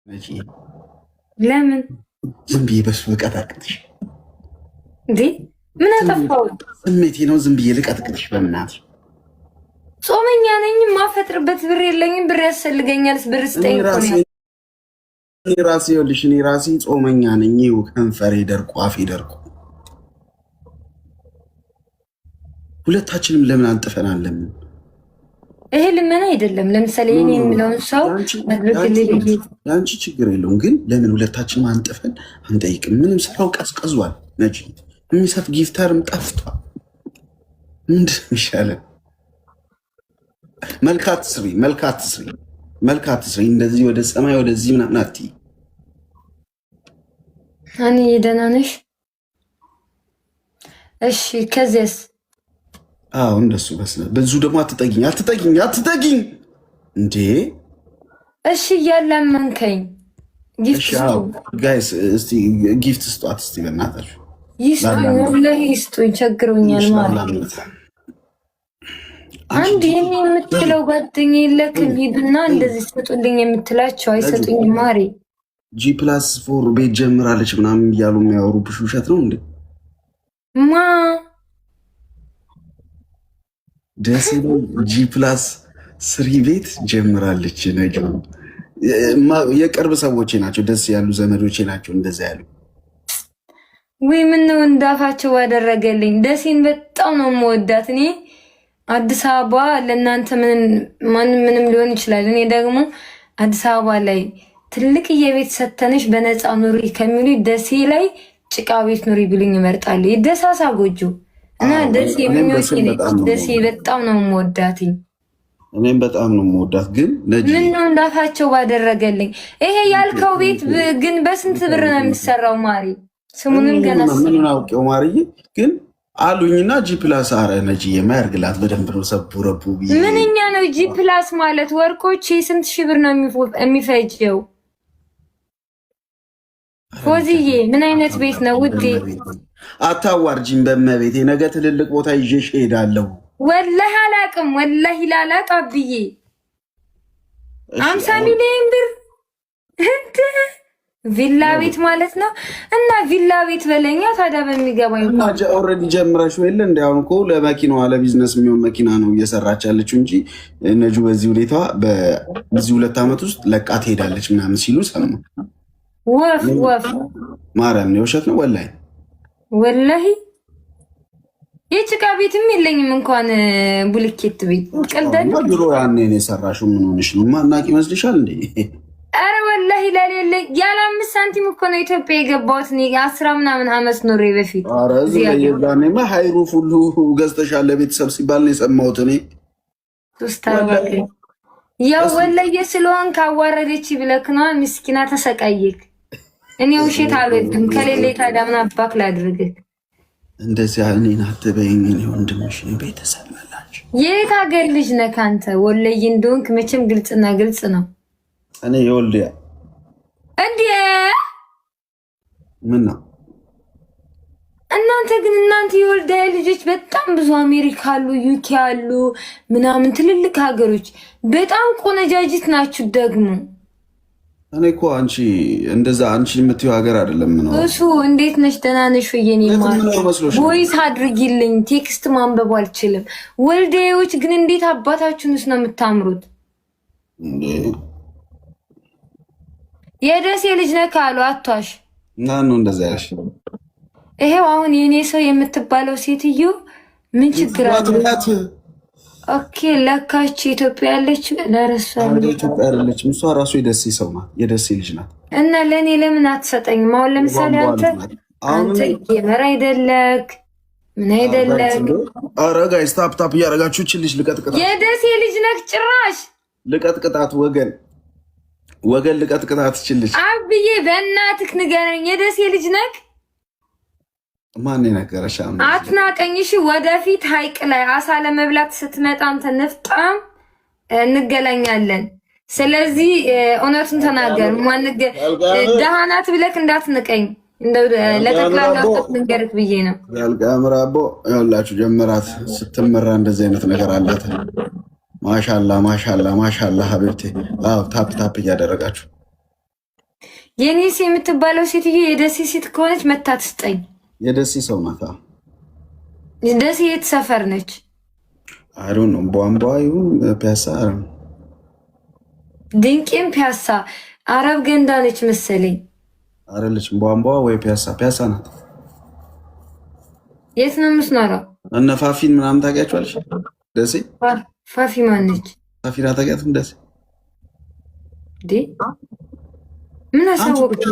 ነጂ ለምን ዝም ብዬ በሱ ልቀጠቅጥሽ እንዴ? ምን አጠፋው? ስሜቴ ነው። ዝም ብዬ ልቀጠቅጥሽ በእናትሽ። ጾመኛ ነኝ። ማፈጥርበት ብር የለኝም። ብር ያስፈልገኛል። ብር ስጠኝ። እኔ ራሴ ጾመኛ ነኝ። ይኸው ከንፈሬ ደርቆ አፌ ደርቆ ሁለታችንም ለምን አንጥፈናለን? ይሄ ልመና አይደለም። ለምሳሌ እኔ የምለውን ሰው ያንቺ ችግር የለውም፣ ግን ለምን ሁለታችንም አንጥፈን አንጠይቅም? ምንም ስራው ቀዝቀዟል። ነጂ የሚሰጥ ጊፍተርም ጠፍቷል። ምንድን ነው የሚሻለን? መልካት ስሪ። እንደዚህ ወደ ሰማይ ወደዚህ ምናምን አትይ። እኔ ደህና ነሽ? እሺ ከዚያስ? አዎ እንደሱ በስነ በዙ ደግሞ አትጠጊኝ እንዴ! እሺ እያላመንከኝ ጋይስ፣ እስቲ ጊፍት ስጧት እስቲ በእናታችሁ። ይስጡኝ፣ ቸግሮኛል ማለት አንድ ይህን የምትለው ጓደኛ የለክም? ሂዱና እንደዚህ ስጡልኝ የምትላቸው አይሰጡኝም። ማሪ G+4 ቤት ጀምራለች ምናምን እያሉ የሚያወሩብሽ ውሸት ነው እንዴ? ማ ደስ G+3 ቤት ጀምራለች። ነጂ የቅርብ ሰዎቼ ናቸው፣ ደስ ያሉ ዘመዶቼ ናቸው እንደዛ ያሉ። ወይ ምን ነው እንዳፋቸው ባደረገልኝ። ደሴን በጣም ነው የምወዳት እኔ። አዲስ አበባ ለእናንተ ምንም ሊሆን ይችላል። እኔ ደግሞ አዲስ አበባ ላይ ትልቅ የቤት ሰተነሽ በነፃ ኑሪ ከሚሉ ደሴ ላይ ጭቃ ቤት ኑሪ ብሉኝ እመርጣለሁ። የደሳሳ ጎጆ እና ደሴ ደሴ በጣም ነው የምወዳትኝ። እኔም በጣም ነው የምወዳት። ግን ምን ነው እንዳፋቸው ባደረገልኝ። ይሄ ያልከው ቤት ግን በስንት ብር ነው የሚሰራው? ማሪ ስሙንም ገና ምን አውቄው ማርዬ ግን አሉኝና G+ አረ ነጂ የማያርግላት በደንብ ነው ሰቡረቡ። ምንኛ ነው G+ ማለት? ወርቆች ስንት ሺህ ብር ነው የሚፈጀው? ፎዚዬ ምን አይነት ቤት ነው ውዴ? አታዋርጂኝ በመቤቴ። ነገ ትልልቅ ቦታ ይዤሽ እሄዳለሁ። ወላሂ አላቅም፣ ወላሂ ላላቅ አብዬ 50 ሚሊዮን ብር ቪላ ቤት ማለት ነው። እና ቪላ ቤት በለኛ ታዲያ በሚገባኝ ኦልሬዲ ጀምረሽ የለ እንደ አሁን እኮ ለመኪናዋ ለቢዝነስ የሚሆን መኪና ነው እየሰራች ያለችው እንጂ ነጁ በዚህ ሁኔታ በዚህ 2 ዓመት ውስጥ ለቃ ትሄዳለች ምናምን ሲሉ ሰማ። ወፍ ማርያም ነው ውሸት ነው ወላሂ የጭቃ ቤትም የለኝም እንኳን ቡልኬት ቤት ቀልዳለ። ድሮ ያኔ ነው የሰራሽው። ምን ሆነሽ ነው? ማናቅ ይመስልሻል እንዴ? አረ ወላሂ ለሌለ ያለ 5 ሳንቲም እኮ ነው ኢትዮጵያ የገባሁት እኔ 10 ምናምን ዓመት ኖሬ በፊት። አረ ዘየዳኔማ ሃይሩፍ ሁሉ ገዝተሻል ለቤተሰብ ሲባል ነው የሰማሁት እኔ። ያው ወላሂ ስለሆን ካዋረደች ብለክ ነው ምስኪና ተሰቃየክ። እኔ ውሸት አልወድም። ከሌለ ታዲያ ምን አባክ ላድርግክ? እንደዚህ እኔን አትበይኝ። እኔ ወንድምሽ ነኝ፣ ቤተሰብ መላች። የት ሀገር ልጅ ነህ አንተ? ወላሂ እንደሆንክ መቼም ግልጽና ግልጽ ነው። እኔ የወልዲያ እንዴ? ምን ነው እናንተ ግን የወልዲያ ልጆች በጣም ብዙ አሜሪካ አሉ፣ ዩኬ አሉ፣ ምናምን ትልልቅ ሀገሮች በጣም ቆነጃጅት ናችሁ ደግሞ። እኔ እኮ አንቺ እንደዛ አንቺ የምትይው ሀገር አይደለም ነው እሱ። እንዴት ነሽ? ደህና ነሽ ወይ? የኔ ቮይስ አድርጊልኝ። ቴክስት ማንበብ አልችልም። ወልዲያዎች ግን እንዴት አባታችሁንስ ነው የምታምሩት? የደሴ ልጅ ነህ ካሉ አቷሽ እና ነው እንደዛ ያልሽ። ይሄው አሁን የኔ ሰው የምትባለው ሴትዮ ምን ችግር አለ? ኦኬ ለካች ኢትዮጵያ ያለች ለረሷ ኢትዮጵያ አይደለችም። እሷ ራሱ የደሴ ሰው ናት፣ የደሴ ልጅ ናት። እና ለኔ ለምን አትሰጠኝም? አሁን ለምሳሌ አንተ ጌመር አይደለክ ምን አይደለክ? ኧረ ጋይስ ታፕ እያደረጋችሁ ልጅ ልቀጥቅጣት። የደሴ ልጅ ነክ ጭራሽ ልቀጥቅጣት። ወገን ልቀጥቅጣት ትችልሽ። አብዬ በእናትህ ንገረኝ፣ የደሴ ልጅ ነክ? ማን ነገረሽ? አትናቀኝ። እሺ ወደፊት ሀይቅ ላይ አሳ ለመብላት ስትመጣ አንተ ንፍጣም እንገናኛለን። ስለዚህ እውነቱን ተናገር። ደሃ ናት ብለክ እንዳትንቀኝ። እንደው ለጠቅላላ ንገርክ ብዬ ነው። ያልቀምራቦ ያላችሁ ጀመራት ስትመራ እንደዚህ አይነት ነገር አላት። ማሻላ ሀቢብቴ። አዎ ታፕ እያደረጋችሁ የኔስ የምትባለው ሴትዬ የደሴ ሴት ከሆነች መታ ትስጠኝ። የደሴ ሰው ናት። ደሴ የት ሰፈር ነች? አይ ዶንት ኖ ቧንቧ ይሁን ፒያሳ ድንቄም ፒያሳ አረብ ገንዳ ነች መሰለኝ። አይደለችም። ቧንቧ ወይ ፒያሳ ናት። የት ነው የምትኖረው? እነ ፋፊን ምናምን ታውቂያቸዋለሽ? ደሴ ፋፊ ማነች? ፋፊን አታውቂያትም? ደሴ ምን አሳወቅሽ?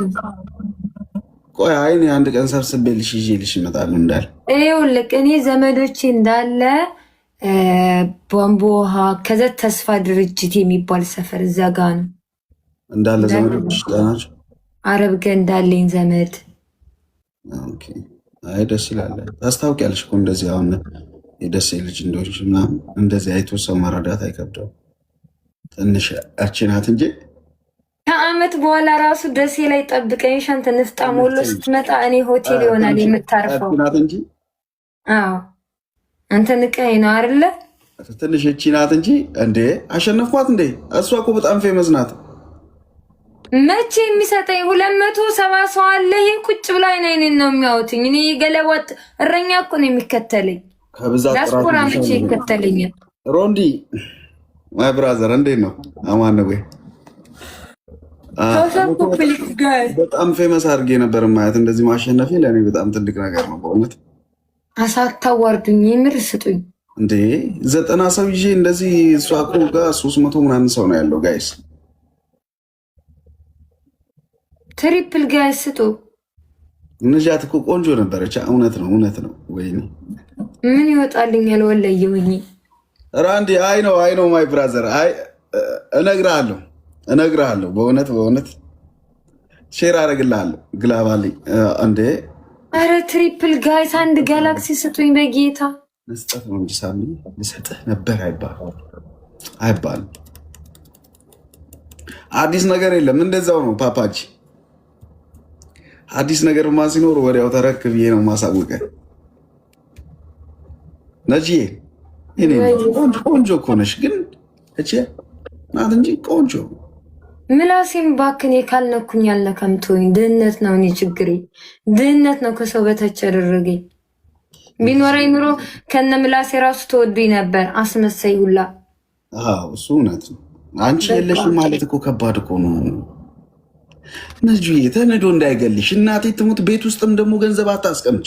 ቆይ አይኔ አንድ ቀን ሰብስቤልሽ ይዤልሽ እመጣለሁ እንዳለ ይኸውልህ እኔ ዘመዶቼ እንዳለ ቧንቧ ውሃ ከዛ ተስፋ ድርጅት የሚባል ሰፈር እዛ ጋ ነው እንዳለ ዘመዶች ናቸው። አረብ ገንዳ አለኝ ዘመድ። አይ ደስ ይላል። ታስታውቂያለሽ እኮ እንደዚህ አሁን የደሴ ልጅ እንደሆንሽ ምናምን እንደዚህ አይቶ ሰው መረዳት አይከብደው። ትንሽ ያቺ ናት እንጂ ከአመት በኋላ ራሱ ደሴ ላይ ጠብቀኝ። ሻንተ ንፍጣ ሞሎ ስትመጣ እኔ ሆቴል ይሆናል የምታርፈው እንጂ። አዎ አንተ ንቀኝ ነው አይደለ? ትንሽ እቺ ናት እንጂ እንዴ አሸነፍኳት እንዴ? እሷ እኮ በጣም ፌመስ ናት። መቼ የሚሰጠኝ 270 ሰው አለ። ይሄ ቁጭ ብሎ አይኔን ነው የሚያዩትኝ። እኔ ገለወጥ እረኛ እኮ ነው የሚከተለኝ። ከብዛት ዲያስፖራ መቼ ይከተለኛል? ሮንዲ ማይ ብራዘር እንዴት ነው? አማን ነው ወይ? በጣም ፌመስ አድርጌ ነበር ማየት። እንደዚህ ማሸነፌ ለእኔ በጣም ትልቅ ነገር ነው በእውነት። አሳታዋርዱኝ የምር ስጡኝ እንዴ 90 ሰው ይዤ እንደዚህ እሷ እኮ ጋር 300 ምናምን ሰው ነው ያለው ጋይስ። ትሪፕል ጋይስ ስጡ። ነጃት እኮ ቆንጆ ነበረች። እውነት ነው ወይኔ ምን ይወጣልኛል? ወለየውኝ ራንዲ አይ ነው ማይ ብራዘር አይ እነግርሃለሁ በእውነት ሼር አደርግልሃለሁ። ግላባሊ እንዴ አረ ትሪፕል ጋይስ አንድ ጋላክሲ ስጡኝ በጌታ። መስጠት ነው እንጂ ሳሚ ልሰጥህ ነበር አይባልም። አዲስ ነገር የለም። እንደዛው ነው ፓፓጂ። አዲስ ነገር ማ ሲኖር ወዲያው ተረክብዬ ነው ማሳወቀ። ነጂዬ እኔ ቆንጆ እኮ ነሽ ግን እቺ ናት እንጂ ቆንጆ ምላሴም ባክኔ ካልነኩኝ አልነከምቶኝ። ድህነት ነው እኔ ችግሬ፣ ድህነት ነው ከሰው በታች ያደረገኝ። ቢኖረኝ ኑሮ ከነ ምላሴ ራሱ ተወዱኝ ነበር። አስመሳይ ሁላ። እሱ እውነት ነው። አንቺ የለሽም ማለት እኮ ከባድ እኮ ነው። ነጁዬ ተነዶ እንዳይገልሽ እናቴ ትሙት። ቤት ውስጥም ደግሞ ገንዘብ አታስቀምጪ።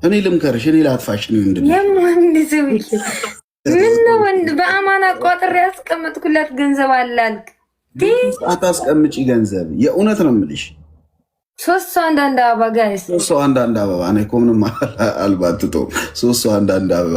እኔ ልምከርሽ፣ እኔ ላጥፋሽ ነው ምነው ወንድ በአማና ቋጥሬ ያስቀመጥኩለት ገንዘብ አላልክ? አታስቀምጪ ገንዘብ። የእውነት ነው የምልሽ። 3 ሰው አንዳንድ አበባ ጋይስ፣ 3 ሰው አንዳንድ አበባ። እኔ እኮ ምንም አልባትቶ 3 ሰው አንዳንድ አበባ